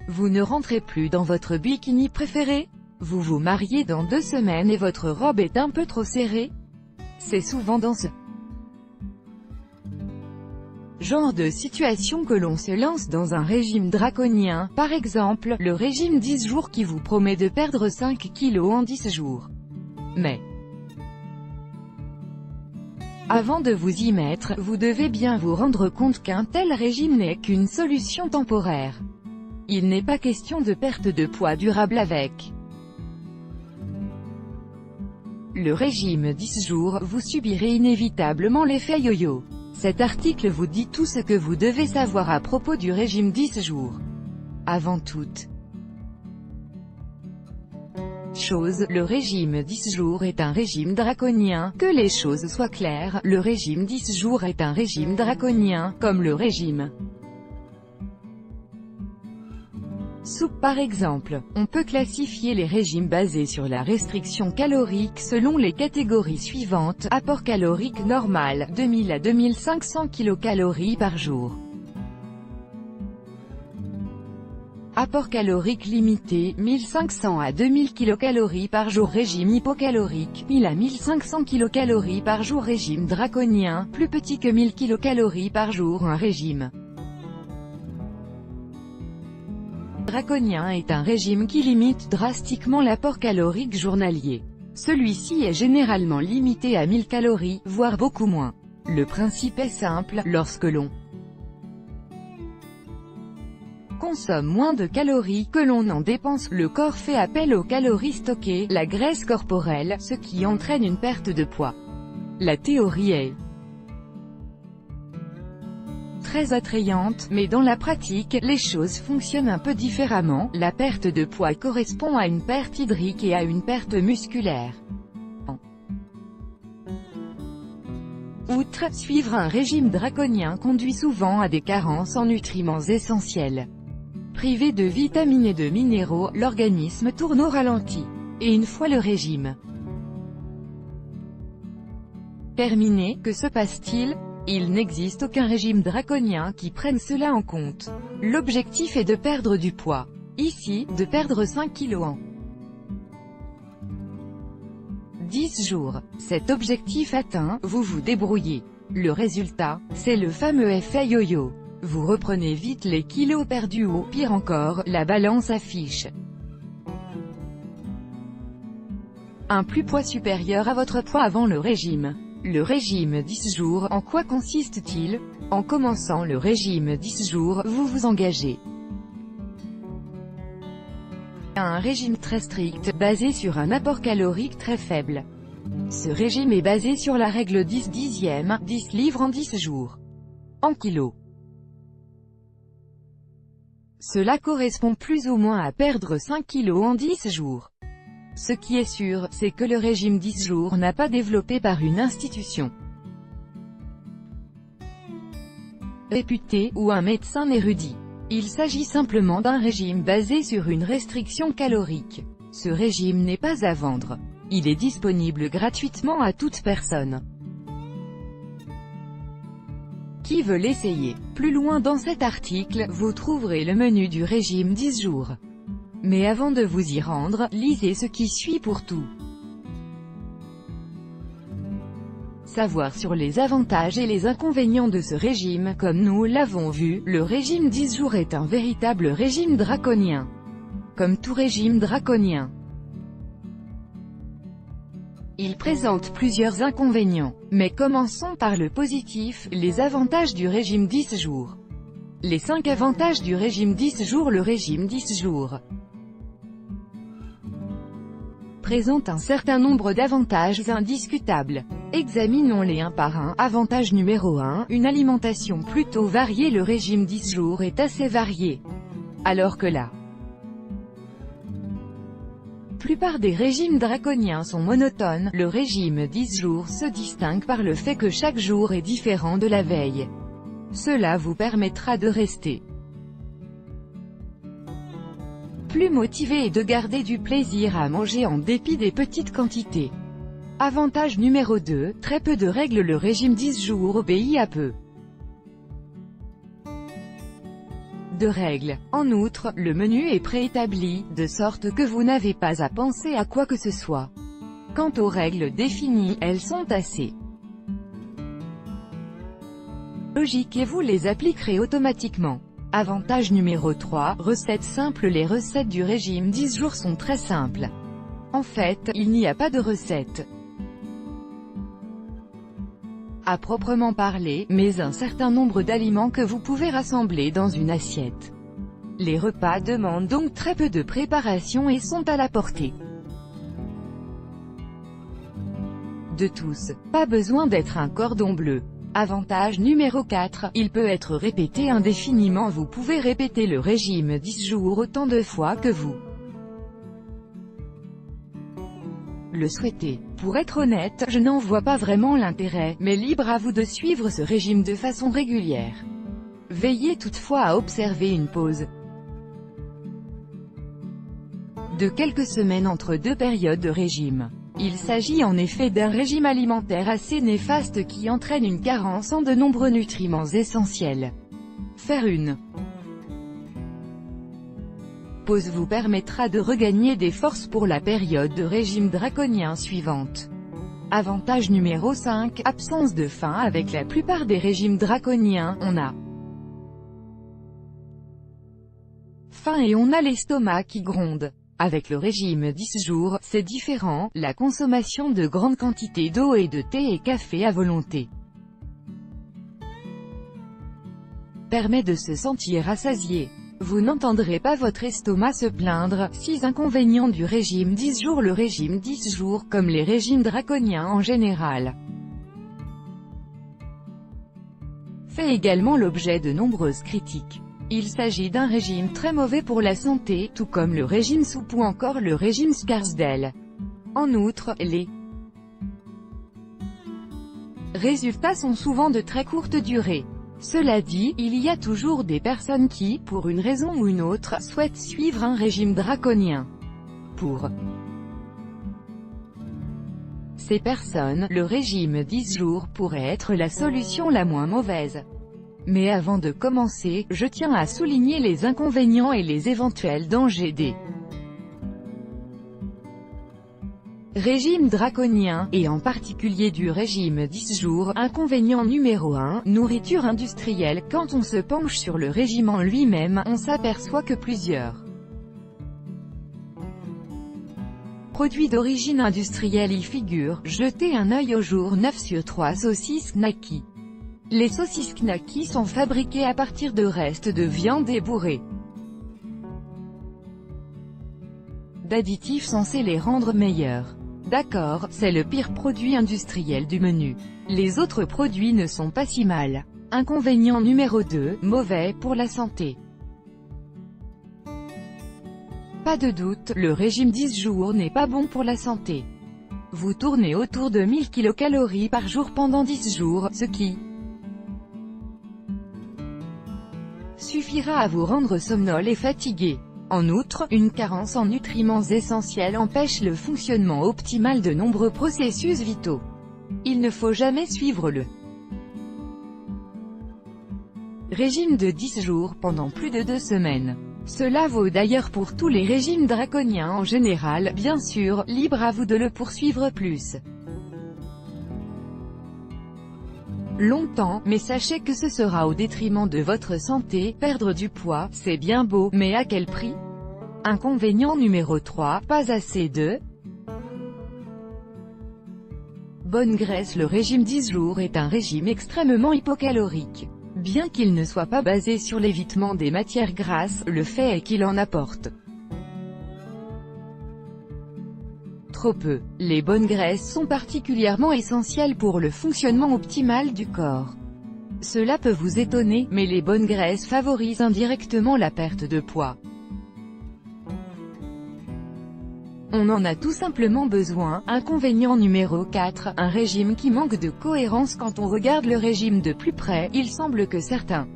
Vous ne rentrez plus dans votre bikini préféré? Vous vous mariez dans 2 semaines et votre robe est un peu trop serrée? C'est souvent dans ce genre de situation que l'on se lance dans un régime draconien, par exemple, le régime 10 jours qui vous promet de perdre 5 kilos en 10 jours. Mais avant de vous y mettre, vous devez bien vous rendre compte qu'un tel régime n'est qu'une solution temporaire. Il n'est pas question de perte de poids durable avec le régime 10 jours, vous subirez inévitablement l'effet yo-yo. Cet article vous dit tout ce que vous devez savoir à propos du régime 10 jours. Avant toute chose, le régime 10 jours est un régime draconien. Que les choses soient claires, le régime 10 jours est un régime draconien, comme le régime soupe par exemple. On peut classifier les régimes basés sur la restriction calorique selon les catégories suivantes: apport calorique normal, 2000 à 2500 kcal par jour. Apport calorique limité, 1500 à 2000 kcal par jour. Régime hypocalorique, 1000 à 1500 kcal par jour. Régime draconien, plus petit que 1000 kcal par jour. Un régime draconien est un régime qui limite drastiquement l'apport calorique journalier. Celui-ci est généralement limité à 1000 calories, voire beaucoup moins. Le principe est simple: lorsque l'on consomme moins de calories que l'on en dépense, le corps fait appel aux calories stockées, la graisse corporelle, ce qui entraîne une perte de poids. La théorie est très attrayante, mais dans la pratique, les choses fonctionnent un peu différemment. La perte de poids correspond à une perte hydrique et à une perte musculaire. Outre, suivre un régime draconien conduit souvent à des carences en nutriments essentiels. Privé de vitamines et de minéraux, l'organisme tourne au ralenti. Et une fois le régime terminé, que se passe-t-il? Il n'existe aucun régime draconien qui prenne cela en compte. L'objectif est de perdre du poids. Ici, de perdre 5 kilos en 10 jours. Cet objectif atteint, vous vous débrouillez. Le résultat, c'est le fameux effet yo-yo. Vous reprenez vite les kilos perdus ou, pire encore, la balance affiche un plus poids supérieur à votre poids avant le régime. Le régime 10 jours, en quoi consiste-t-il? En commençant le régime 10 jours, vous vous engagez à un régime très strict, basé sur un apport calorique très faible. Ce régime est basé sur la règle 10 dixième, 10 livres en 10 jours. En kilos. Cela correspond plus ou moins à perdre 5 kilos en 10 jours. Ce qui est sûr, c'est que le régime 10 jours n'a pas développé par une institution réputée, ou un médecin érudit. Il s'agit simplement d'un régime basé sur une restriction calorique. Ce régime n'est pas à vendre. Il est disponible gratuitement à toute personne qui veut l'essayer. Plus loin dans cet article, vous trouverez le menu du régime 10 jours. Mais avant de vous y rendre, lisez ce qui suit pour tout savoir sur les avantages et les inconvénients de ce régime. Comme nous l'avons vu, le régime 10 jours est un véritable régime draconien. Comme tout régime draconien, il présente plusieurs inconvénients. Mais commençons par le positif, les avantages du régime 10 jours. Les 5 avantages du régime 10 jours. Le régime 10 jours présente un certain nombre d'avantages indiscutables. Examinons-les un par un. Avantage numéro 1, une alimentation plutôt variée. Le régime 10 jours est assez varié. Alors que la plupart des régimes draconiens sont monotones, le régime 10 jours se distingue par le fait que chaque jour est différent de la veille. Cela vous permettra de rester plus motivé et de garder du plaisir à manger en dépit des petites quantités. Avantage numéro 2, très peu de règles. Le régime 10 jours obéit à peu de règles. En outre, le menu est préétabli, de sorte que vous n'avez pas à penser à quoi que ce soit. Quant aux règles définies, elles sont assez logiques et vous les appliquerez automatiquement. Avantage numéro 3, recettes simples. Les recettes du régime 10 jours sont très simples. En fait, il n'y a pas de recette à proprement parler, mais un certain nombre d'aliments que vous pouvez rassembler dans une assiette. Les repas demandent donc très peu de préparation et sont à la portée de tous. Pas besoin d'être un cordon bleu. Avantage numéro 4, il peut être répété indéfiniment. Vous pouvez répéter le régime 10 jours autant de fois que vous le souhaitez. Pour être honnête, je n'en vois pas vraiment l'intérêt, mais libre à vous de suivre ce régime de façon régulière. Veillez toutefois à observer une pause de quelques semaines entre deux périodes de régime. Il s'agit en effet d'un régime alimentaire assez néfaste qui entraîne une carence en de nombreux nutriments essentiels. Faire une pause vous permettra de regagner des forces pour la période de régime draconien suivante. Avantage numéro 5, absence de faim. Avec la plupart des régimes draconiens, on a faim et on a l'estomac qui gronde. Avec le régime 10 jours, c'est différent, la consommation de grandes quantités d'eau et de thé et café à volonté permet de se sentir rassasié. Vous n'entendrez pas votre estomac se plaindre. 6 inconvénients du régime 10 jours. Le régime 10 jours, comme les régimes draconiens en général, fait également l'objet de nombreuses critiques. Il s'agit d'un régime très mauvais pour la santé, tout comme le régime soupe ou encore le régime Scarsdale. En outre, les résultats sont souvent de très courte durée. Cela dit, il y a toujours des personnes qui, pour une raison ou une autre, souhaitent suivre un régime draconien. Pour ces personnes, le régime 10 jours pourrait être la solution la moins mauvaise. Mais avant de commencer, je tiens à souligner les inconvénients et les éventuels dangers des régimes draconiens, et en particulier du régime 10 jours. Inconvénient numéro 1, nourriture industrielle. Quand on se penche sur le régime en lui-même, on s'aperçoit que plusieurs produits d'origine industrielle y figurent. Jetez un œil au jour 9 sur 3. Saucisses Knacky. Les saucisses Knacky sont fabriquées à partir de restes de viande ébourrée d'additifs censés les rendre meilleurs. D'accord, c'est le pire produit industriel du menu. Les autres produits ne sont pas si mal. Inconvénient numéro 2, mauvais pour la santé. Pas de doute, le régime 10 jours n'est pas bon pour la santé. Vous tournez autour de 1000 kcal par jour pendant 10 jours, ce qui suffira à vous rendre somnolent et fatigué. En outre, une carence en nutriments essentiels empêche le fonctionnement optimal de nombreux processus vitaux. Il ne faut jamais suivre le régime de 10 jours pendant plus de 2 semaines. Cela vaut d'ailleurs pour tous les régimes draconiens en général, bien sûr, libre à vous de le poursuivre plus longtemps, mais sachez que ce sera au détriment de votre santé. Perdre du poids, c'est bien beau, mais à quel prix? Inconvénient numéro 3, pas assez de bonne graisse. Le régime 10 jours est un régime extrêmement hypocalorique. Bien qu'il ne soit pas basé sur l'évitement des matières grasses, le fait est qu'il en apporte trop peu. Les bonnes graisses sont particulièrement essentielles pour le fonctionnement optimal du corps. Cela peut vous étonner, mais les bonnes graisses favorisent indirectement la perte de poids. On en a tout simplement besoin. Inconvénient numéro 4, un régime qui manque de cohérence. Quand on regarde le régime de plus près, il semble que certains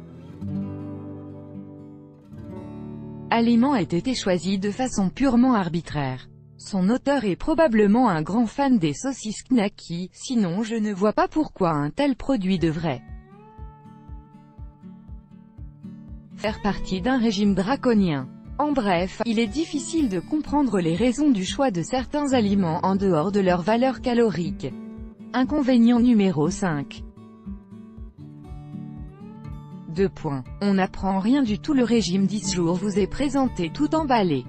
aliments aient été choisis de façon purement arbitraire. Son auteur est probablement un grand fan des saucisses knacky, sinon je ne vois pas pourquoi un tel produit devrait faire partie d'un régime draconien. En bref, il est difficile de comprendre les raisons du choix de certains aliments en dehors de leur valeur calorique. Inconvénient numéro 5. 2 points. On n'apprend rien du tout, le régime 10 jours vous est présenté tout emballé.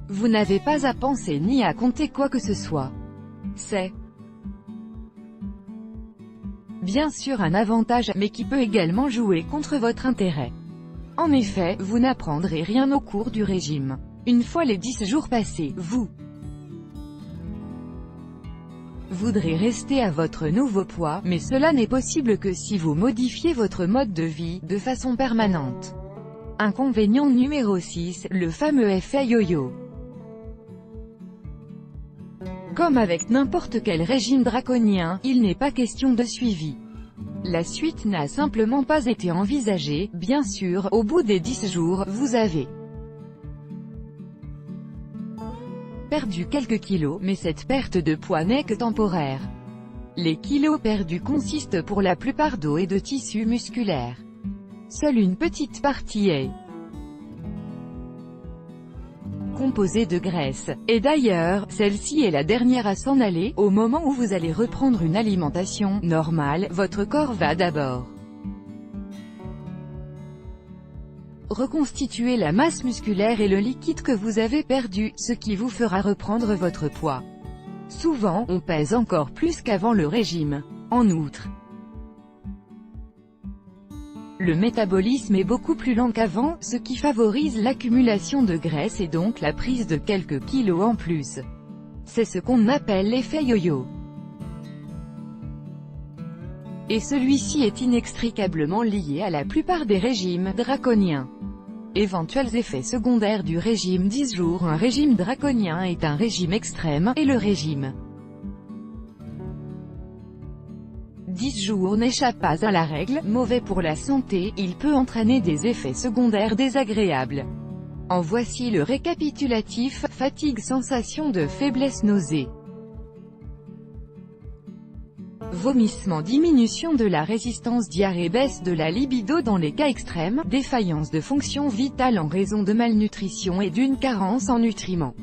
Vous n'avez pas à penser ni à compter quoi que ce soit. C'est bien sûr un avantage, mais qui peut également jouer contre votre intérêt. En effet, vous n'apprendrez rien au cours du régime. Une fois les 10 jours passés, vous voudrez rester à votre nouveau poids, mais cela n'est possible que si vous modifiez votre mode de vie de façon permanente. Inconvénient numéro 6, le fameux effet yo-yo. Comme avec n'importe quel régime draconien, il n'est pas question de suivi. La suite n'a simplement pas été envisagée. Bien sûr, au bout des 10 jours, vous avez perdu quelques kilos, mais cette perte de poids n'est que temporaire. Les kilos perdus consistent pour la plupart d'eau et de tissu musculaire. Seule une petite partie est composée de graisse. Et d'ailleurs, celle-ci est la dernière à s'en aller. Au moment où vous allez reprendre une alimentation normale, votre corps va d'abord reconstituer la masse musculaire et le liquide que vous avez perdu, ce qui vous fera reprendre votre poids. Souvent, on pèse encore plus qu'avant le régime. En outre, le métabolisme est beaucoup plus lent qu'avant, ce qui favorise l'accumulation de graisse et donc la prise de quelques kilos en plus. C'est ce qu'on appelle l'effet yo-yo. Et celui-ci est inextricablement lié à la plupart des régimes draconiens. Éventuels effets secondaires du régime 10 jours. Un régime draconien est un régime extrême, et le régime 10 jours n'échappe pas à la règle. Mauvais pour la santé, il peut entraîner des effets secondaires désagréables. En voici le récapitulatif: fatigue, sensation de faiblesse, nausée, vomissement, diminution de la résistance, diarrhée, baisse de la libido dans les cas extrêmes, défaillance de fonction vitale en raison de malnutrition et d'une carence en nutriments.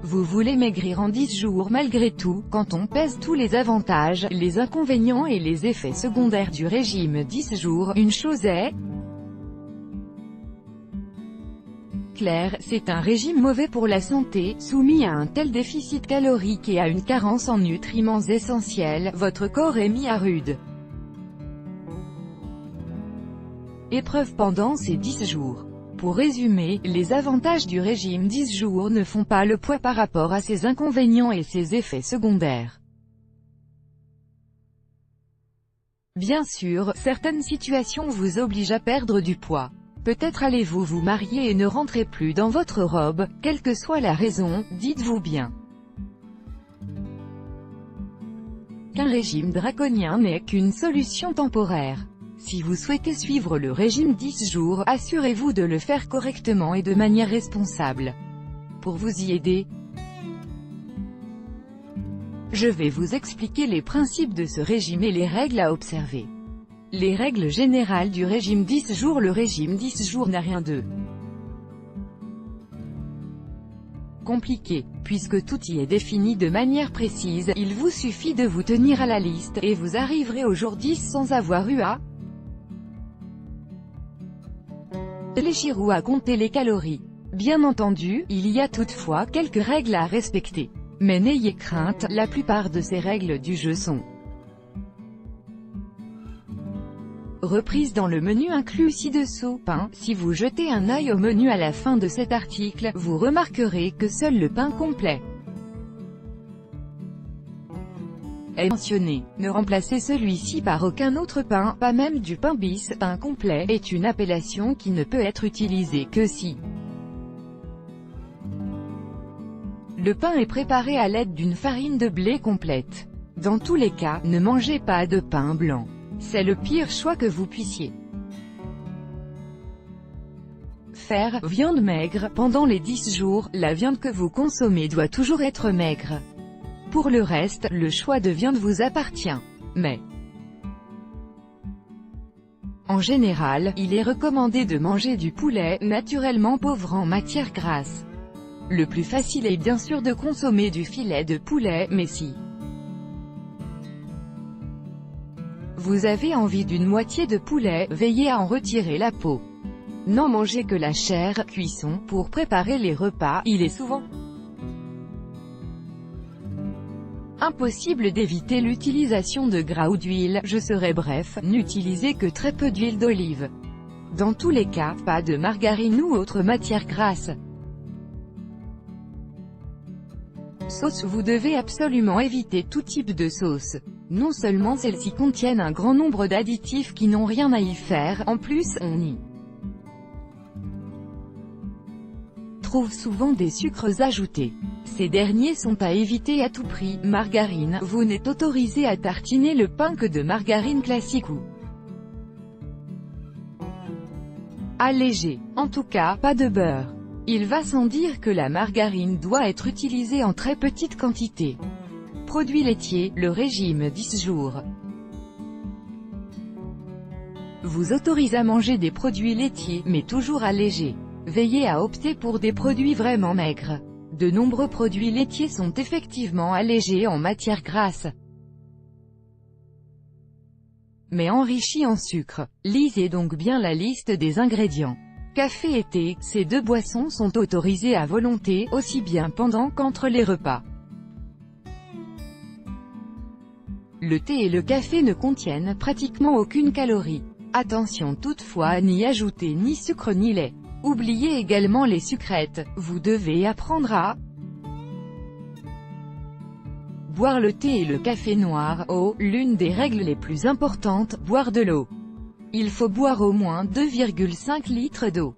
Vous voulez maigrir en 10 jours malgré tout. Quand on pèse tous les avantages, les inconvénients et les effets secondaires du régime 10 jours, une chose est claire, c'est un régime mauvais pour la santé. Soumis à un tel déficit calorique et à une carence en nutriments essentiels, votre corps est mis à rude épreuve pendant ces 10 jours. Pour résumer, les avantages du régime 10 jours ne font pas le poids par rapport à ses inconvénients et ses effets secondaires. Bien sûr, certaines situations vous obligent à perdre du poids. Peut-être allez-vous vous marier et ne rentrez plus dans votre robe. Quelle que soit la raison, dites-vous bien qu'un régime draconien n'est qu'une solution temporaire. Si vous souhaitez suivre le régime 10 jours, assurez-vous de le faire correctement et de manière responsable. Pour vous y aider, je vais vous expliquer les principes de ce régime et les règles à observer. Les règles générales du régime 10 jours. Le régime 10 jours n'a rien de compliqué, puisque tout y est défini de manière précise. Il vous suffit de vous tenir à la liste, et vous arriverez au jour 10 sans avoir eu à réfléchir ou à compter les calories. Bien entendu, il y a toutefois quelques règles à respecter. Mais n'ayez crainte, la plupart de ces règles du jeu sont reprises dans le menu inclus ci-dessous. Pain. Si vous jetez un œil au menu à la fin de cet article, vous remarquerez que seul le pain complet est mentionné. Ne remplacez celui-ci par aucun autre pain, pas même du pain bis. Pain complet est une appellation qui ne peut être utilisée que si le pain est préparé à l'aide d'une farine de blé complète. Dans tous les cas, ne mangez pas de pain blanc. C'est le pire choix que vous puissiez préfère, viande maigre. Pendant les 10 jours, la viande que vous consommez doit toujours être maigre. Pour le reste, le choix de viande vous appartient. Mais en général, il est recommandé de manger du poulet, naturellement pauvre en matières grasses. Le plus facile est bien sûr de consommer du filet de poulet, mais si vous avez envie d'une moitié de poulet, veillez à en retirer la peau. N'en mangez que la chair. Cuisson. Pour préparer les repas, il est souvent impossible d'éviter l'utilisation de gras ou d'huile. Je serai bref, n'utilisez que très peu d'huile d'olive. Dans tous les cas, pas de margarine ou autre matière grasse. Sauce. Vous devez absolument éviter tout type de sauce. Non seulement celles-ci contiennent un grand nombre d'additifs qui n'ont rien à y faire, en plus, on y trouve souvent des sucres ajoutés. Ces derniers sont à éviter à tout prix. Margarine. Vous n'êtes autorisé à tartiner le pain que de margarine classique ou allégée. En tout cas, pas de beurre. Il va sans dire que la margarine doit être utilisée en très petite quantité. Produits laitiers. Le régime 10 jours vous autorise à manger des produits laitiers, mais toujours allégés. Veillez à opter pour des produits vraiment maigres. De nombreux produits laitiers sont effectivement allégés en matière grasse, mais enrichis en sucre. Lisez donc bien la liste des ingrédients. Café et thé. Ces deux boissons sont autorisées à volonté, aussi bien pendant qu'entre les repas. Le thé et le café ne contiennent pratiquement aucune calorie. Attention toutefois à n'y ajouter ni sucre ni lait. Oubliez également les sucrètes. Vous devez apprendre à boire le thé et le café noir. L'une des règles les plus importantes, boire de l'eau. Il faut boire au moins 2,5 litres d'eau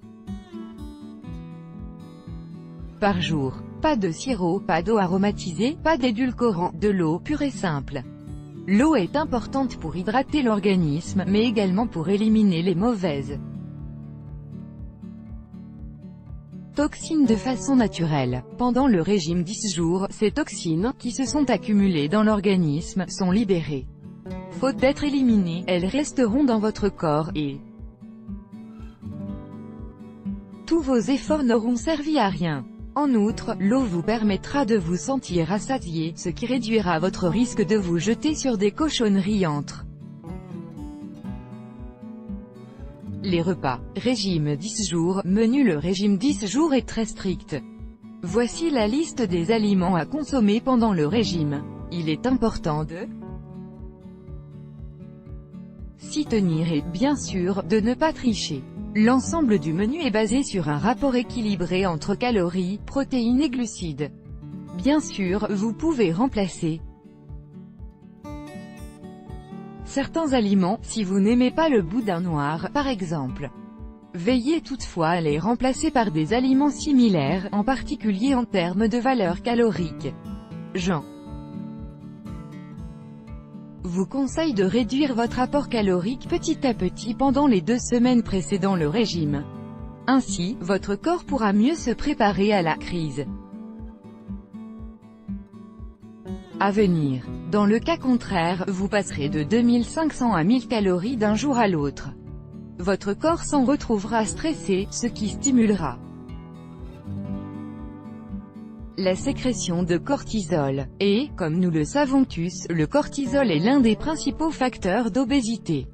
par jour. Pas de sirop, pas d'eau aromatisée, pas d'édulcorant, de l'eau pure et simple. L'eau est importante pour hydrater l'organisme, mais également pour éliminer les mauvaises toxines de façon naturelle. Pendant le régime 10 jours, ces toxines, qui se sont accumulées dans l'organisme, sont libérées. Faute d'être éliminées, elles resteront dans votre corps et tous vos efforts n'auront servi à rien. En outre, l'eau vous permettra de vous sentir rassasié, ce qui réduira votre risque de vous jeter sur des cochonneries entre les repas. Régime 10 jours. Menu. Le régime 10 jours est très strict. Voici la liste des aliments à consommer pendant le régime. Il est important de s'y tenir et, bien sûr, de ne pas tricher. L'ensemble du menu est basé sur un rapport équilibré entre calories, protéines et glucides. Bien sûr, vous pouvez remplacer certains aliments, si vous n'aimez pas le boudin noir, par exemple. Veillez toutefois à les remplacer par des aliments similaires, en particulier en termes de valeur calorique. Jean vous conseille de réduire votre apport calorique petit à petit pendant les 2 semaines précédant le régime. Ainsi, votre corps pourra mieux se préparer à la crise à venir. Dans le cas contraire, vous passerez de 2500 à 1000 calories d'un jour à l'autre. Votre corps s'en retrouvera stressé, ce qui stimulera la sécrétion de cortisol. Et, comme nous le savons tous, le cortisol est l'un des principaux facteurs d'obésité.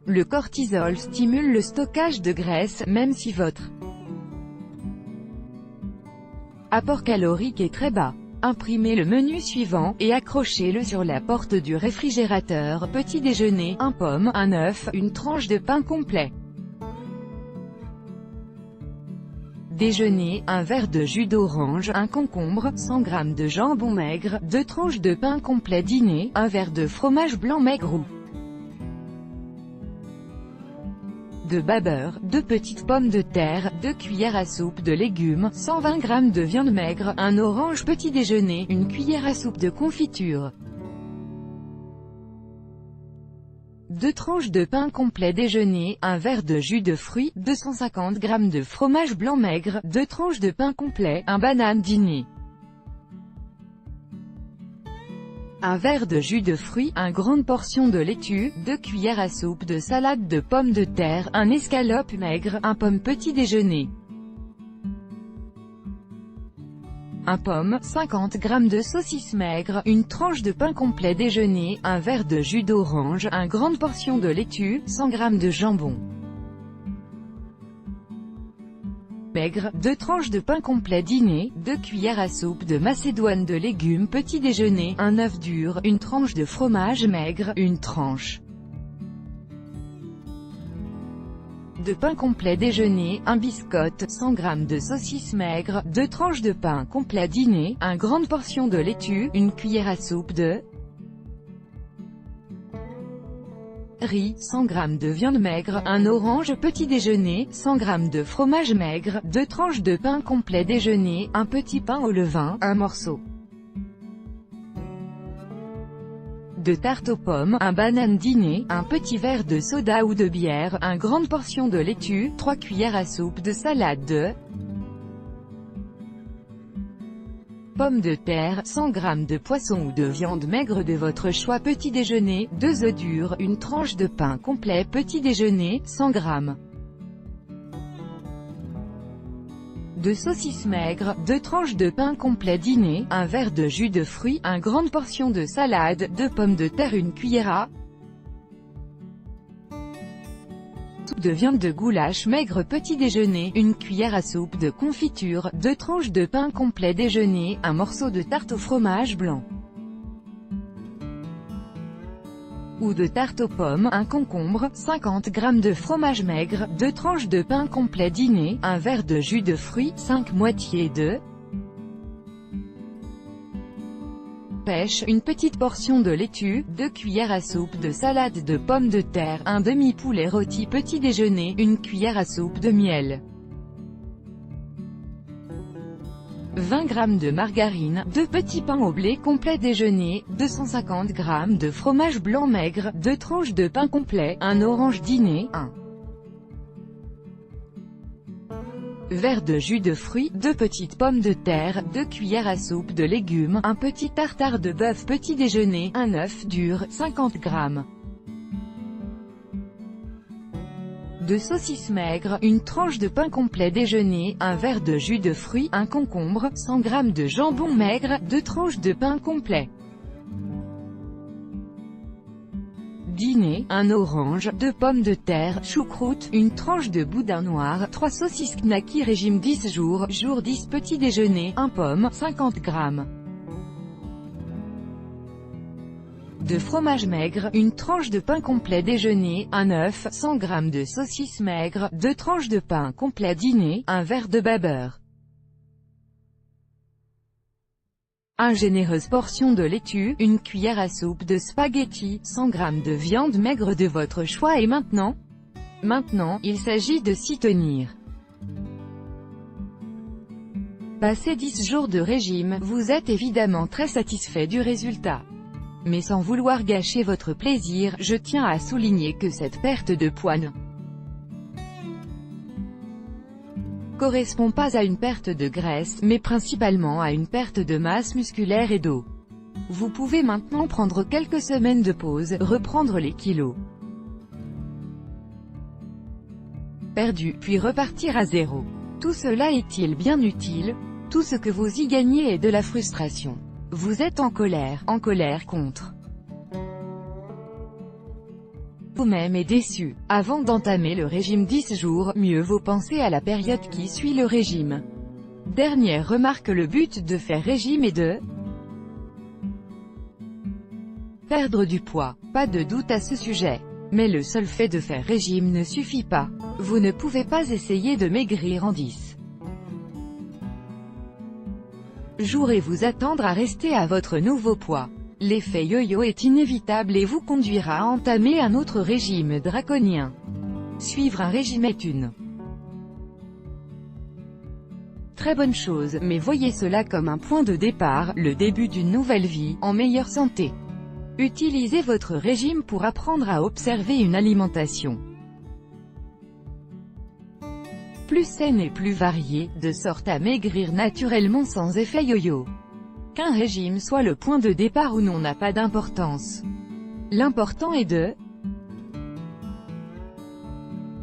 Le cortisol stimule le stockage de graisse, même si votre apport calorique est très bas. Imprimez le menu suivant, et accrochez-le sur la porte du réfrigérateur. Petit déjeuner, 1 pomme, un œuf, une tranche de pain complet. Déjeuner, un verre de jus d'orange, un concombre, 100 g de jambon maigre, 2 tranches de pain complet. Dîner, un verre de fromage blanc maigre ou de beurre, 2 petites pommes de terre, 2 cuillères à soupe de légumes, 120 g de viande maigre, un orange. Petit déjeuner, une cuillère à soupe de confiture, 2 tranches de pain complet déjeuner, un verre de jus de fruits, 250 g de fromage blanc maigre, 2 tranches de pain complet, un banane dîner. Un verre de jus de fruits, une grande portion de laitue, 2 cuillères à soupe de salade de pommes de terre, un escalope maigre, un pomme petit déjeuner. Un pomme, 50 g de saucisse maigre, une tranche de pain complet déjeuner, un verre de jus d'orange, une grande portion de laitue, 100 g de jambon maigre, 2 tranches de pain complet dîner, 2 cuillères à soupe de macédoine de légumes petit déjeuner, un œuf dur, une tranche de fromage maigre, une tranche de pain complet déjeuner, un biscotte, 100 g de saucisse maigre, 2 tranches de pain complet dîner, une grande portion de laitue, une cuillère à soupe de riz, 100 g de viande maigre, un orange petit déjeuner, 100 g de fromage maigre, 2 tranches de pain complet déjeuner, un petit pain au levain, un morceau de tarte aux pommes, un banane dîner, un petit verre de soda ou de bière, une grande portion de laitue, 3 cuillères à soupe de salade de pommes de terre, 100 g de poisson ou de viande maigre de votre choix petit déjeuner, 2 œufs durs, une tranche de pain complet petit déjeuner, 100 g de saucisse maigre, 2 tranches de pain complet dîner, un verre de jus de fruits, une grande portion de salade, 2 pommes de terre, une cuillère à soupe de viande de goulash maigre petit déjeuner, une cuillère à soupe de confiture, 2 tranches de pain complet déjeuner, un morceau de tarte au fromage blanc ou de tarte aux pommes, un concombre, 50 g de fromage maigre, 2 tranches de pain complet dîner, un verre de jus de fruits, 5 moitiés de pêche, une petite portion de laitue, 2 cuillères à soupe de salade de pommes de terre, un demi-poulet rôti petit déjeuner, une cuillère à soupe de miel, 20 g de margarine, 2 petits pains au blé complet déjeuner, 250 g de fromage blanc maigre, 2 tranches de pain complet, un orange dîner, un verre de jus de fruits, 2 petites pommes de terre, 2 cuillères à soupe de légumes, un petit tartare de bœuf petit déjeuner, un œuf dur, 50 g de saucisse maigre, une tranche de pain complet déjeuner, un verre de jus de fruits, un concombre, 100 g de jambon maigre, 2 tranches de pain complet dîner, un orange, 2 pommes de terre, choucroute, une tranche de boudin noir, 3 saucisses knacky régime 10 jours, jour 10 petit déjeuner, un pomme, 50 g de fromage maigre, une tranche de pain complet déjeuner, un œuf, 100 g de saucisse maigre, 2 tranches de pain complet dîner, un verre de beurre, une généreuse portion de laitue, une cuillère à soupe de spaghettis, 100 g de viande maigre de votre choix et maintenant, il s'agit de s'y tenir. Passé 10 jours de régime, vous êtes évidemment très satisfait du résultat. Mais sans vouloir gâcher votre plaisir, je tiens à souligner que cette perte de poids ne correspond pas à une perte de graisse, mais principalement à une perte de masse musculaire et d'eau. Vous pouvez maintenant prendre quelques semaines de pause, reprendre les kilos perdus, puis repartir à zéro. Tout cela est-il bien utile? Tout ce que vous y gagnez est de la frustration. Vous êtes en colère contre vous-même et déçu. Avant d'entamer le régime 10 jours, mieux vaut penser à la période qui suit le régime. Dernière remarque, le but de faire régime est de perdre du poids. Pas de doute à ce sujet. Mais le seul fait de faire régime ne suffit pas. Vous ne pouvez pas essayer de maigrir en 10 jours et vous attendre à rester à votre nouveau poids. L'effet yo-yo est inévitable et vous conduira à entamer un autre régime draconien. Suivre un régime est une très bonne chose, mais voyez cela comme un point de départ, le début d'une nouvelle vie, en meilleure santé. Utilisez votre régime pour apprendre à observer une alimentation plus saine et plus variée, de sorte à maigrir naturellement sans effet yo-yo. Qu'un régime soit le point de départ ou non n'a pas d'importance. L'important est de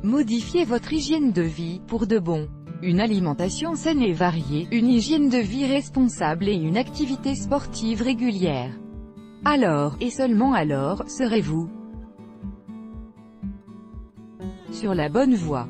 modifier votre hygiène de vie, pour de bon. Une alimentation saine et variée, une hygiène de vie responsable et une activité sportive régulière. Alors, et seulement alors, serez-vous sur la bonne voie.